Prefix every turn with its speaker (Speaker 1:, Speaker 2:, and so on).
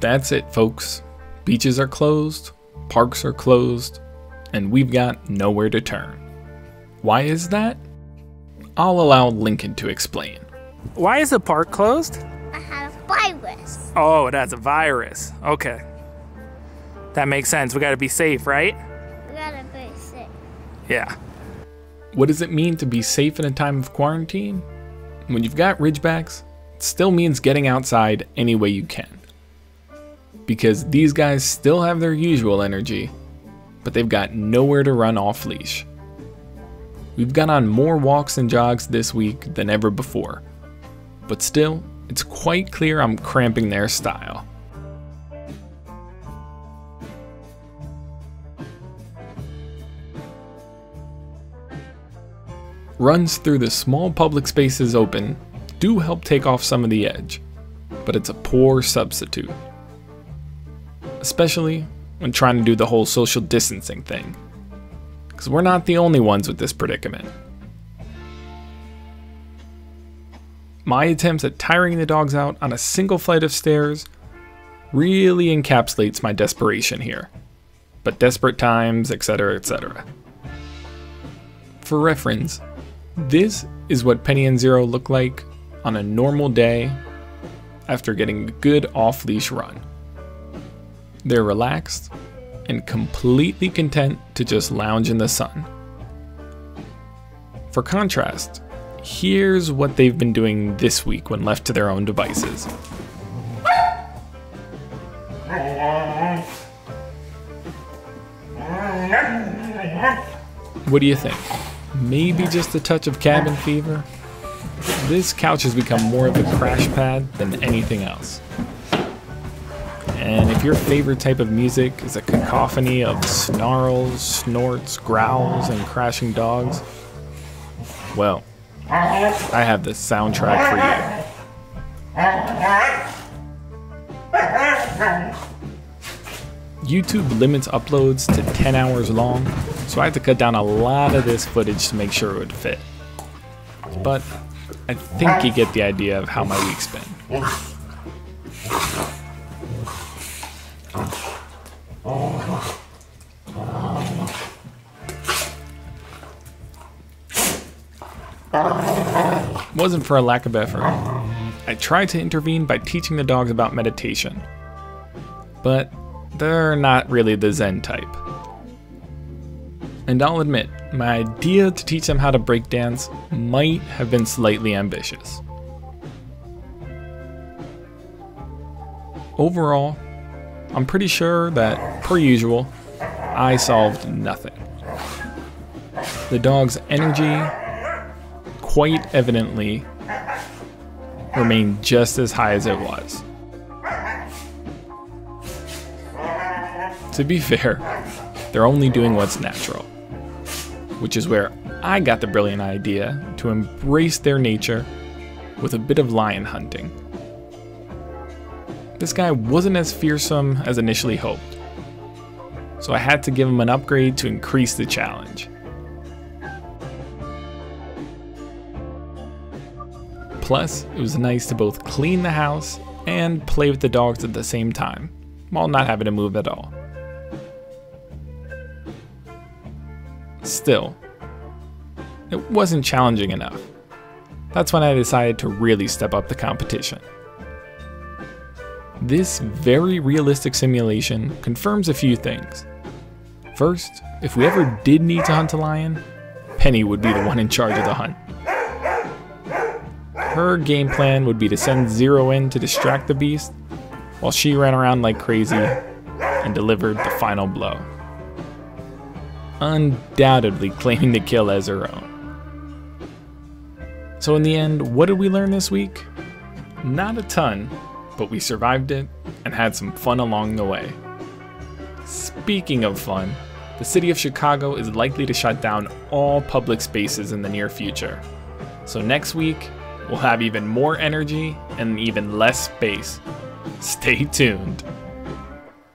Speaker 1: That's it, folks. Beaches are closed, parks are closed, and we've got nowhere to turn. Why is that? I'll allow Lincoln to explain.
Speaker 2: Why is the park closed?
Speaker 3: I have a virus.
Speaker 2: Oh, it has a virus. Okay. That makes sense. We gotta be safe, right?
Speaker 3: We gotta be sick.
Speaker 2: Yeah.
Speaker 1: What does it mean to be safe in a time of quarantine? When you've got Ridgebacks, it still means getting outside any way you can. Because these guys still have their usual energy, but they've got nowhere to run off leash. We've gone on more walks and jogs this week than ever before, but still, it's quite clear I'm cramping their style. Runs through the small public spaces open do help take off some of the edge, but it's a poor substitute. Especially when trying to do the whole social distancing thing, because we're not the only ones with this predicament. My attempts at tiring the dogs out on a single flight of stairs really encapsulates my desperation here, but desperate times, etc., etc. For reference, this is what Penny and Zero look like on a normal day after getting a good off-leash run. They're relaxed and completely content to just lounge in the sun. For contrast, here's what they've been doing this week when left to their own devices. What do you think? Maybe just a touch of cabin fever? This couch has become more of a crash pad than anything else. And if your favorite type of music is a cacophony of snarls, snorts, growls, and crashing dogs, well, I have the soundtrack for you. YouTube limits uploads to 10 hours long, so I had to cut down a lot of this footage to make sure it would fit. But I think you get the idea of how my week's been. Wasn't for a lack of effort. I tried to intervene by teaching the dogs about meditation, but they're not really the Zen type. And I'll admit, my idea to teach them how to breakdance might have been slightly ambitious. Overall, I'm pretty sure that, per usual, I solved nothing. The dog's energy quite evidently remained just as high as it was. To be fair, they're only doing what's natural, which is where I got the brilliant idea to embrace their nature with a bit of lion hunting. This guy wasn't as fearsome as initially hoped, so I had to give him an upgrade to increase the challenge. Plus, it was nice to both clean the house and play with the dogs at the same time, while not having to move at all. Still, it wasn't challenging enough. That's when I decided to really step up the competition. This very realistic simulation confirms a few things. First, if we ever did need to hunt a lion, Penny would be the one in charge of the hunt. Her game plan would be to send Zero in to distract the beast, while she ran around like crazy and delivered the final blow. Undoubtedly claiming the kill as her own. So in the end, what did we learn this week? Not a ton, but we survived it and had some fun along the way. Speaking of fun, the city of Chicago is likely to shut down all public spaces in the near future. So next week, we'll have even more energy and even less space. Stay tuned.